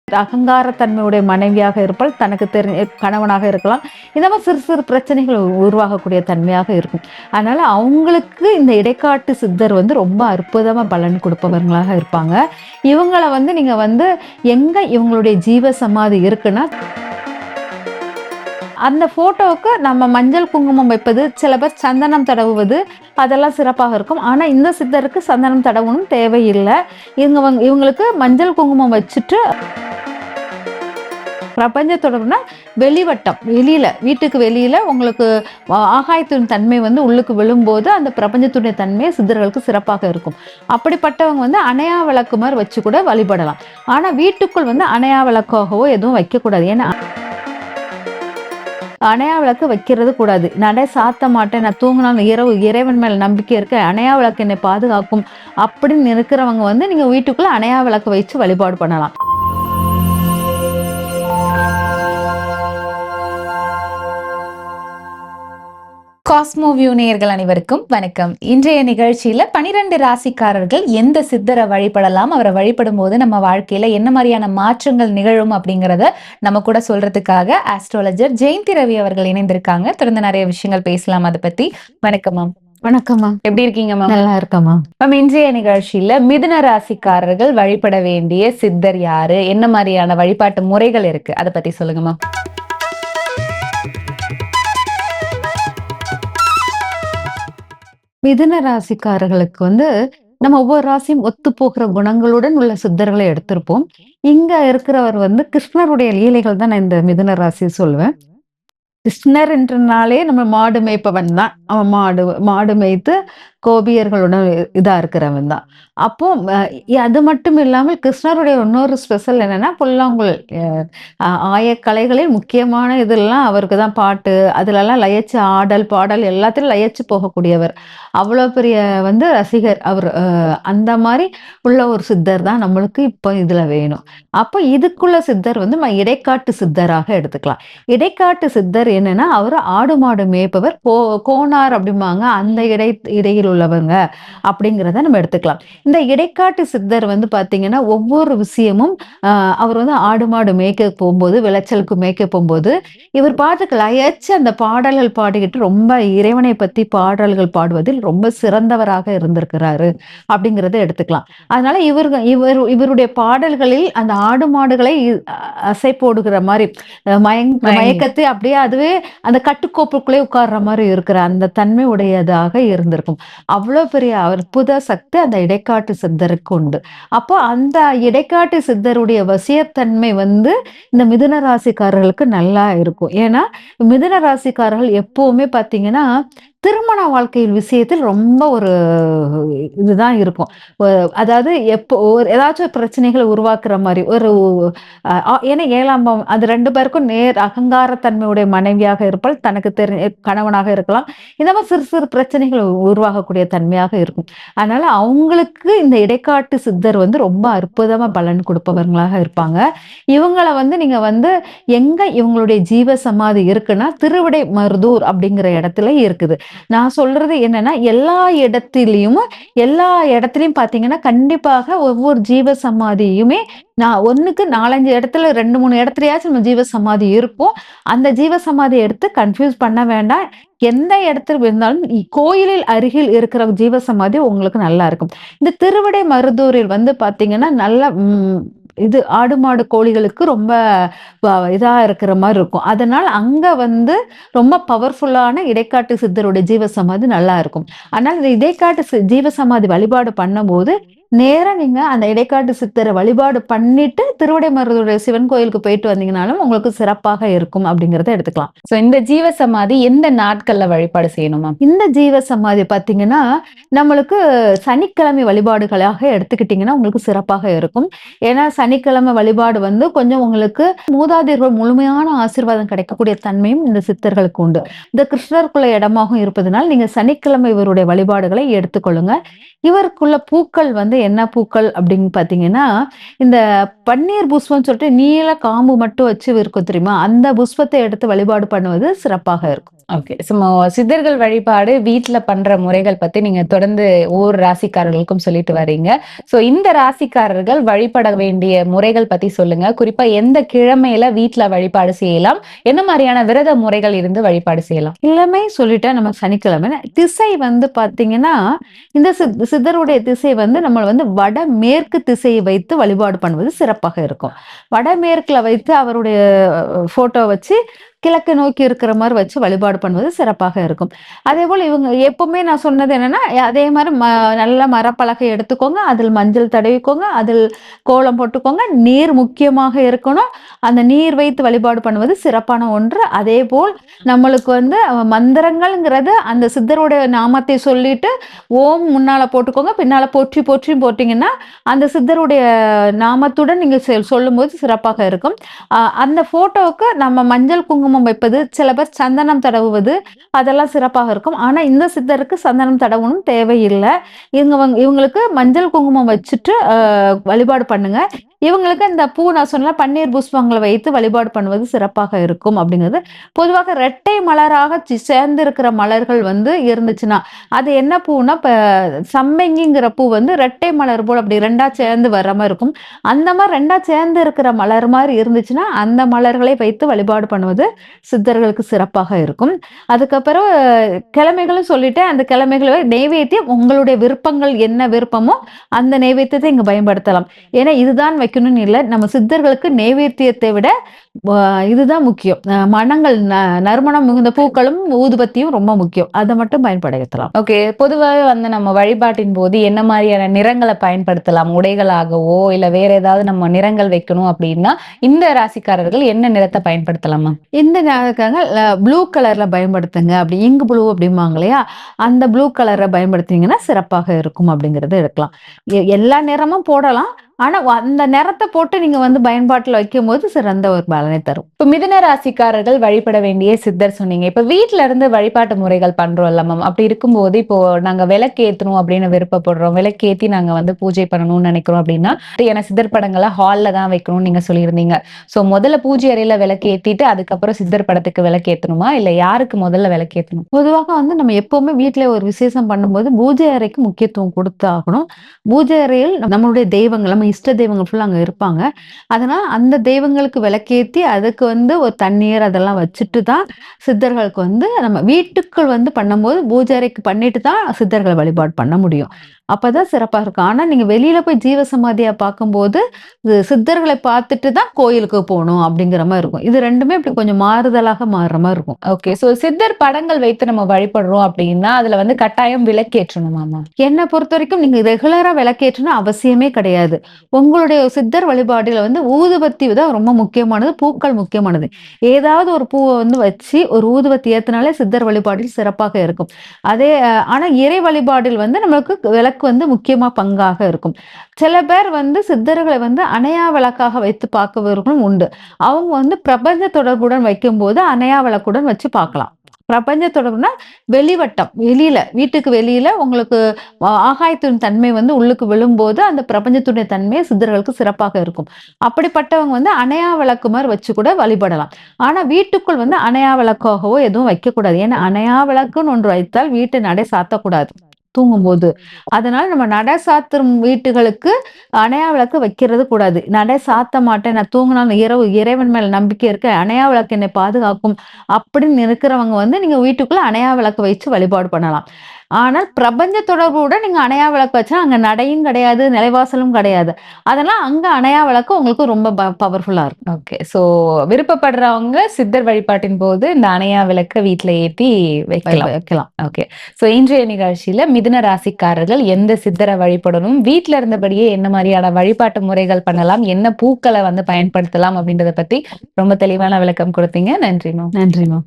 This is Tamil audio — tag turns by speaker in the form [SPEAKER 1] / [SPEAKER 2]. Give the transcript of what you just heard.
[SPEAKER 1] அகங்காரத்தன்மையுடைய மனைவியாக இருப்பால், தனக்கு கணவனாக இருக்கலாம். இந்த மாதிரி சிறு சிறு பிரச்சனைகள் உருவாகக்கூடிய தன்மையாக இருக்கும். அதனால அவங்களுக்கு இந்த இடைக்காட்டு சித்தர் வந்து ரொம்ப அற்புதமா பலன் கொடுப்பவர்களாக இருப்பாங்க. இவங்கள வந்து நீங்க வந்து எங்க இவங்களுடைய ஜீவ சமாதி இருக்குன்னா, அந்த போட்டோவுக்கு நம்ம மஞ்சள் குங்குமம் வைப்பது, சில பேர் சந்தனம் தடவுவது, அதெல்லாம் சிறப்பாக இருக்கும். ஆனா இந்த சித்தருக்கு சந்தனம் தடவணும் தேவையில்லை. இவங்களுக்கு மஞ்சள் குங்குமம் வச்சுட்டு பிரபஞ்சத்தோடனா வெளிவட்டம், வீட்டுக்கு வெளியில உங்களுக்கு ஆகாயத்தின் தன்மை வந்து உள்ளுக்கு விழும்போது அந்த பிரபஞ்சத்துடைய தன்மை சித்தர்களுக்கு சிறப்பாக இருக்கும். அப்படிப்பட்டவங்க வந்து அணையா விளக்கு மாதிரி வச்சு கூட வழிபடலாம். ஆனா வீட்டுக்குள் வந்து அணையா விளக்காகவோ எதுவும் வைக்கக்கூடாது. ஏன்னா அணையா விளக்கு வைக்கிறது கூடாது. நடை சாத்த மாட்டேன், நான் தூங்கினாலும் இரவு இறைவன் மேல நம்பிக்கை இருக்கு, அணையா விளக்கு என்னை பாதுகாக்கும் அப்படின்னு இருக்கிறவங்க வந்து நீங்க வீட்டுக்குள்ள அணையா விளக்கு வச்சு வழிபாடு பண்ணலாம்.
[SPEAKER 2] காஸ்மோ வியூ நேயர்கள் அனைவருக்கும் வணக்கம். இன்றைய நிகழ்ச்சியில 12 ராசிக்காரர்கள் எந்த சித்தரை வழிபடலாம், அவரை வழிபடும் போது நம்ம வாழ்க்கையில என்ன மாதிரியான மாற்றங்கள் நிகழும் அப்படிங்கறத நம்ம கூட சொல்றதுக்காக ஆஸ்ட்ராலஜர் ஜெயந்தி ரவி அவர்கள் இணைந்திருக்காங்க. தொடர்ந்து நிறைய விஷயங்கள் பேசலாம் அதை பத்தி. வணக்கம் மேம்.
[SPEAKER 1] வணக்கம் மேம்.
[SPEAKER 2] எப்படி இருக்கீங்க மேம்?
[SPEAKER 1] நல்லா இருக்கமா
[SPEAKER 2] மேம். இன்றைய நிகழ்ச்சியில மிதுன ராசிக்காரர்கள் வழிபட வேண்டிய சித்தர் யாரு, என்ன மாதிரியான வழிபாட்டு முறைகள் இருக்கு, அதை பத்தி சொல்லுங்க மேம்.
[SPEAKER 1] மிதுன ராசிக்காரர்களுக்கு வந்து நம்ம ஒவ்வொரு ராசியும் ஒத்து போகிற குணங்களுடன் உள்ள சித்தர்களை எடுத்திருப்போம். இங்க இருக்கிறவர் வந்து கிருஷ்ணருடைய லீலைகள் தான் நான் இந்த மிதுன ராசி சொல்லுவேன். கிருஷ்ணர் என்றனாலே நம்ம மாடு மேய்ப்பவன் தான். அவன் மாடு மேய்த்து கோபியர்களுடன் இதா இருக்கிறவன் தான். அப்போ அது மட்டும் இல்லாமல் கிருஷ்ணருடைய இன்னொரு ஸ்பெஷல் என்னன்னா புல்லாங்குழல். ஆயக்கலைகளில் முக்கியமான இதெல்லாம் அவருக்கு தான். பாட்டு அதுலலாம் லயச்சு ஆடல் பாடல் எல்லாத்திலும் லயச்சு போகக்கூடியவர். அவ்வளோ பெரிய வந்து ரசிகர் அவர். அந்த மாதிரி உள்ள ஒரு சித்தர் தான் நம்மளுக்கு இப்போ இதுல வேணும். அப்போ இதுக்குள்ள சித்தர் வந்து இடைக்காட்டு சித்தராக எடுத்துக்கலாம். இடைக்காட்டு சித்தர் என்னன்னா அவர் ஆடு மாடு மேய்ப்பவர். கோனார் அப்படிம்பாங்க, அந்த இடையில் உள்ளவங்க அப்படிங்கிறத நம்ம எடுத்துக்கலாம். இந்த இடைக்காட்டு சித்தர் வந்து பாத்தீங்கன்னா ஒவ்வொரு விஷயமும் அவர் வந்து ஆடு மாடு மேய்க்க போகும்போது, விளைச்சலுக்கு மேய்க்க போகும்போது இவர் பாட்டுக்கு லயச்சு அந்த பாடல்கள் பாடிக்கிட்டு ரொம்ப இறைவனை பத்தி பாடல்கள் பாடுவதில் ரொம்ப சிறந்தவராக இருந்திருக்கிறாரு அப்படிங்கிறத எடுத்துக்கலாம். அதனால இவருடைய பாடல்களில் அந்த ஆடு மாடுகளை அசை போடுகிற மாதிரி மயக்கத்தை அப்படியே அதுவே அந்த கட்டுக்கோப்புக்குள்ளே உட்கார்ற மாதிரி இருக்கிற அந்த தன்மை உடையதாக இருந்திருக்கும். அவ்வளவு பெரிய அற்புத சக்தி அந்த இடைக்காட்டு சித்தருக்கு உண்டு. அப்போ அந்த இடைக்காட்டு சித்தருடைய வசியத்தன்மை வந்து இந்த மிதுன ராசிக்காரர்களுக்கு நல்லா இருக்கும். ஏன்னா மிதுன ராசிக்காரர்கள் எப்பவுமே பாத்தீங்கன்னா திருமண வாழ்க்கையின் விஷயத்தில் ரொம்ப ஒரு இதுதான் இருக்கும். அதாவது ஏதாச்சும் பிரச்சனைகளை உருவாக்குற மாதிரி ஒரு ஏன்னா 7ஆம் பாவம் அது 2 பேருக்கும் அகங்காரத்தன்மையுடைய மனைவியாக இருப்பால், தனக்கு கணவனாக இருக்கலாம். இந்த மாதிரி சிறு சிறு பிரச்சனைகள் உருவாகக்கூடிய தன்மையாக இருக்கும். அதனால அவங்களுக்கு இந்த இடைக்காட்டு சித்தர் வந்து ரொம்ப அற்புதமா பலன் கொடுப்பவர்களாக இருப்பாங்க. இவங்கள வந்து நீங்க வந்து எங்க இவங்களுடைய ஜீவ சமாதி இருக்குன்னா திருவிடை மருதூர் அப்படிங்கிற இடத்துல இருக்குது. நான் சொல்றது என்னன்னா எல்லா இடத்துலயும் பாத்தீங்கன்னா கண்டிப்பாக ஒவ்வொரு ஜீவ சமாதியுமே நான் 1க்கு 4-5 இடத்துல 2-3 இடத்துலயாச்சும் நம்ம ஜீவ சமாதி இருக்கும். அந்த ஜீவ சமாதி எடுத்து கன்ஃபியூஸ் பண்ண வேண்டாம். எந்த இடத்துல இருந்தாலும் கோயிலில் அருகில் இருக்கிற ஜீவ சமாதி உங்களுக்கு நல்லா இருக்கும். இந்த திருவிடை மருதூரில் வந்து பாத்தீங்கன்னா நல்ல இது ஆடு மாடு கோழிகளுக்கு ரொம்ப இதா இருக்கிற மாதிரி இருக்கும். அதனால அங்க வந்து ரொம்ப பவர்ஃபுல்லான இடைக்காட்டு சித்தருடைய ஜீவ சமாதி நல்லா இருக்கும். அதனால இந்த இடைக்காட்டு ஜீவ சமாதி வழிபாடு பண்ணும்போது நேரா நீங்க அந்த இடைக்காட்டு சித்தரை வழிபாடு பண்ணிட்டு திருவிடைமருதூர் சிவன் கோயிலுக்கு போயிட்டு வந்தீங்கன்னாலும் உங்களுக்கு சிறப்பாக இருக்கும் அப்படிங்கறத எடுத்துக்கலாம்.
[SPEAKER 2] சோ இந்த ஜீவ சமாதி எந்த நாட்கள்ல வழிபாடு செய்யணுமா?
[SPEAKER 1] இந்த ஜீவ சமாதி பாத்தீங்கன்னா நம்மளுக்கு சனிக்கிழமை வழிபாடுகளாக எடுத்துக்கிட்டீங்கன்னா உங்களுக்கு சிறப்பாக இருக்கும். ஏன்னா சனிக்கிழமை வழிபாடு வந்து கொஞ்சம் உங்களுக்கு மூதாதையர்கள் முழுமையான ஆசீர்வாதம் கிடைக்கக்கூடிய தன்மையும் இந்த சித்தர்களுக்கு உண்டு. இந்த கிருஷ்ணருக்குள்ள இடமாகவும் இருப்பதனால் நீங்க சனிக்கிழமை இவருடைய வழிபாடுகளை எடுத்துக்கொள்ளுங்க. இவருக்குள்ள பூக்கள் வந்து என்ன பூக்கள் அப்படின்னு பாத்தீங்கன்னா இந்த பன்னீர் புஷ்பம் சொல்லிட்டு நீல காம்பு மட்டும் வச்சு இருக்கும் தெரியுமா, அந்த புஷ்பத்தை எடுத்து வழிபாடு பண்ணுவது சிறப்பாக இருக்கும்.
[SPEAKER 2] ஓகே. சித்தர்கள் வழிபாடு வீட்ல பண்ற முறைகள் பத்தி நீங்க தொடர்ந்து ஒவ்வொரு ராசிக்காரர்களுக்கும் சொல்லிட்டு வரீங்க. இந்த ராசிக்காரர்கள் வழிபட வேண்டிய முறைகள் பத்தி சொல்லுங்க. குறிப்பா எந்த கிழமையில வீட்ல வழிபாடு செய்யலாம்? என்ன மாரியான விரத முறைகள் இருந்து வழிபாடு செய்யலாம்?
[SPEAKER 1] எல்லாமே சொல்லிட்டேன் நம்ம சனிக்கிழமை. திசை வந்து பார்த்தீங்கன்னா, இந்த சித்தருடைய திசை வந்து நம்ம வந்து வடமேற்கு திசையை வைத்து வழிபாடு பண்ணுவது சிறப்பாக இருக்கும். வடமேற்குல வைத்து அவருடைய ஃபோட்டோ வச்சு கிழக்கு நோக்கி இருக்கிற மாரி வச்சு வழிபாடு பண்ணுவது சிறப்பாக இருக்கும். அதேபோல இவங்க எப்பவுமே நான் சொன்னது என்னன்னா, அதே மாரி நல்ல மரப்பலகை எடுத்துக்கோங்க. அதில் மஞ்சள் தடவிக்கோங்க. அதில் கோலம் போட்டுக்கோங்க. நீர் முக்கியமாக இருக்கணும். அந்த நீர் வைத்து வழிபாடு பண்ணுவது சிறப்பான ஒன்று. அதேபோல் நம்மளுக்கு வந்து மந்திரங்கள்ங்கிறது அந்த சித்தருடைய நாமத்தை சொல்லிட்டு, ஓம் முன்னால போட்டுக்கோங்க. பின்னால போற்றி போற்றியும் போட்டீங்கன்னா, அந்த சித்தருடைய நாமத்துடன் நீங்க சொல்லும்போது சிறப்பாக இருக்கும். அந்த ஃபோட்டோவுக்கு நம்ம மஞ்சள் குங்குமம் வைப்பது, சில பேர் சந்தனம் தடவுவது, அதெல்லாம் சிறப்பாக இருக்கும். ஆனா இந்த சித்தருக்கு சந்தனம் தடவணும் தேவையில்ல. இவங்களுக்கு மஞ்சள் குங்குமம் வச்சுட்டு வழிபாடு பண்ணுங்க. இவங்களுக்கு இந்த பூ நான் சொன்ன பன்னீர் புஷ்பங்களை வைத்து வழிபாடு பண்ணுவது சிறப்பாக இருக்கும் அப்படிங்கிறது. பொதுவாக இரட்டை மலராக சேர்ந்து இருக்கிற மலர்கள் வந்து இருந்துச்சுன்னா, அது என்ன பூன்னா இப்ப சம்மங்கிங்கிற பூ வந்து இரட்டை மலர் போல் அப்படி 2ஆ சேர்ந்து வர்ற மாரி இருக்கும். அந்த மாரி 2ஆ சேர்ந்து இருக்கிற மலர் மாரி இருந்துச்சுன்னா, அந்த மலர்களை வைத்து வழிபாடு பண்ணுவது சித்தர்களுக்கு சிறப்பாக இருக்கும். அதுக்கப்புறம் கிழமைகளும் சொல்லிட்டேன். அந்த கிழமைகள நெய்வேத்தியம் உங்களுடைய விருப்பங்கள் என்ன விருப்பமோ அந்த நெய்வேத்தியத்தை இங்க பயன்படுத்தலாம். ஏன்னா இதுதான் வைக்கணும்னு இல்ல. நம்ம சித்தர்களுக்கு நெய்வேத்தியத்தை விட இதுதான் முக்கியம். மணங்கள் நறுமணம் மிகுந்த பூக்களும், ஊதுபத்தியும் ரொம்ப முக்கியம். அத மட்டும் பயன்படுத்தலாம்.
[SPEAKER 2] ஓகே. பொதுவாவே வந்து நம்ம வழிபாட்டின் போது என்ன மாரியான நிறங்கள பயன்படுத்தலாம்? உடைகளாகவோ, இல்ல வேற ஏதாவது நம்ம நிறங்கள் வைக்கணும் அப்படின்னா, இந்த ராசிக்காரர்கள் என்ன நிறத்த பயன்படுத்தலாமா?
[SPEAKER 1] இந்த ஞாபகங்கள் ப்ளூ கலர்ல பயன்படுத்துங்க. அப்படி இங்க் ப்ளூ அப்படிம்பாங்க இல்லையா? அந்த ப்ளூ கலர பயன்படுத்தினீங்கன்னா சிறப்பாக இருக்கும் அப்படிங்கிறத எடுக்கலாம். எல்லா நிறமும் போடலாம். ஆனா அந்த நிறத்த போட்டு நீங்க வந்து பயன்பாட்டுல வைக்கும்போது சிறந்த ஒரு பலனை தரும்.
[SPEAKER 2] இப்ப மிதுன ராசிக்காரர்கள் வழிபட வேண்டிய சித்தர் சொன்னீங்க. இப்ப வீட்ல இருந்து வழிபாட்டு முறைகள் பண்றோம்ல மேம். அப்படி இருக்கும்போது இப்போ நாங்க விளக்கேத்தணும் அப்படின்னு விருப்பப்படுறோம். விளக்கேத்தி நாங்க வந்து பூஜை பண்ணணும்னு நினைக்கிறோம் அப்படின்னா, ஏன்னா சித்தர் படங்கள ஹால்ல தான் வைக்கணும்னு நீங்க சொல்லியிருந்தீங்க. முதல்ல பூஜை அறையில விளக்கேத்திட்டு அதுக்கப்புறம் சித்தர் படத்துக்கு விளக்கேத்தணுமா? இல்ல யாருக்கு முதல்ல விளக்கேத்தணும்?
[SPEAKER 1] பொதுவாக வந்து நம்ம எப்பவுமே வீட்ல ஒரு விசேஷம் பண்ணும்போது பூஜை அறைக்கு முக்கியத்துவம் கொடுத்தாகணும். பூஜை அறையில் நம்மளுடைய தெய்வங்கள், நம்ம இஷ்ட தெய்வங்கள் ஃபுல்லா அங்க இருப்பாங்க. அதனால அந்த தெய்வங்களுக்கு விளக்கேத்தி அதுக்கு வந்து ஒரு தண்ணீர் அதெல்லாம் வச்சுட்டு தான் சித்தர்களுக்கு வந்து நம்ம வீட்டுக்குள் வந்து பண்ணும்போது பூஜை அறைக்கு பண்ணிட்டு தான் சித்தர்கள் வழிபாடு பண்ண முடியும். அப்பதான் சிறப்பா இருக்கும். ஆனா நீங்க வெளியில போய் ஜீவ சமாதியா பார்க்கும்போது சித்தர்களை பார்த்துட்டு தான் கோயிலுக்கு போகணும் அப்படிங்கிற மாதிரி இருக்கும். இது 2மே இப்படி கொஞ்சம் மாறுதலாக மாறுற மாதிரி இருக்கும்.
[SPEAKER 2] ஓகே. சித்தர் படங்கள் வைத்து நம்ம வழிபடுறோம் அப்படின்னா, அதுல வந்து கட்டாயம் விளக்கேற்றணுமாமா?
[SPEAKER 1] என்னை பொறுத்த வரைக்கும் நீங்க ரெகுலரா விளக்கேற்றணும் அவசியமே கிடையாது. உங்களுடைய சித்தர் வழிபாடுல வந்து ஊதுபத்தி தான் ரொம்ப முக்கியமானது. பூக்கள் முக்கியமானது. ஏதாவது ஒரு பூவை வந்து வச்சு ஒரு ஊதுபத்தி ஏத்தினாலே சித்தர் வழிபாடில் சிறப்பாக இருக்கும். அதே ஆனா இறை வழிபாடில் வந்து நம்மளுக்கு விளக்கு வந்து முக்கியமா பங்காக இருக்கும். சில பேர் வந்து சித்தர்களை வந்து அணையா விளக்காக வைத்து பார்க்கவர்களும் உண்டு. அவங்க வந்து பிரபஞ்ச தொடர்புடன் வைக்கும்போது அணையா விளக்குடன் வச்சு பார்க்கலாம். பிரபஞ்ச தொடர்புனா வெளிவட்டம், வெளியில வீட்டுக்கு வெளியில உங்களுக்கு ஆகாயத்தின் தன்மை வந்து உள்ளுக்கு விழும்போது அந்த பிரபஞ்சத்துடைய தன்மை சித்தர்களுக்கு சிறப்பாக இருக்கும். அப்படிப்பட்டவங்க வந்து அணையா விளக்கு மாதிரி வச்சு கூட வழிபடலாம். ஆனா வீட்டுக்குள் வந்து அணையா விளக்காகவோ எதுவும் வைக்கக்கூடாது. ஏன்னா அணையா விளக்குன்னு ஒன்று வைத்தால் வீட்டை நடை சாத்தக்கூடாது தூங்கும்போது. அதனால நம்ம நடை சாத்தும் வீட்டுகளுக்கு அணையா விளக்கு வைக்கிறது கூடாது. நடை சாத்த மாட்டேன், நான் தூங்கினாலும் இரவு இறைவன் மேல நம்பிக்கை இருக்கு, அணையா விளக்கு என்னை பாதுகாக்கும் அப்படின்னு இருக்கிறவங்க வந்து நீங்க வீட்டுக்குள்ள அணையா விளக்கு வச்சு வழிபாடு பண்ணலாம். ஆனால் பிரபஞ்ச தொடர்புடன் நீங்க அணையா விளக்கு வச்சா அங்க நடையும் கிடையாது, நிலைவாசலும் கிடையாது. அதெல்லாம் அங்க அணையா விளக்கு உங்களுக்கு ரொம்ப பவர்ஃபுல்லா இருக்கும்.
[SPEAKER 2] ஓகே. விருப்பப்படுறவங்க சித்தர் வழிபாட்டின் போது இந்த அணையா விளக்க வீட்ல ஏத்தி வைக்கலாம். ஓகே. இன்றைய நிகழ்ச்சியில மிதுன ராசிக்காரர்கள் எந்த சித்தரை வழிபடணும், வீட்ல இருந்தபடியே என்ன மாதிரியான வழிபாட்டு முறைகள் பண்ணலாம், என்ன பூக்களை வந்து பயன்படுத்தலாம் அப்படின்றத பத்தி ரொம்ப தெளிவான விளக்கம் கொடுத்தீங்க. நன்றி மேம்.
[SPEAKER 1] நன்றி மேம்.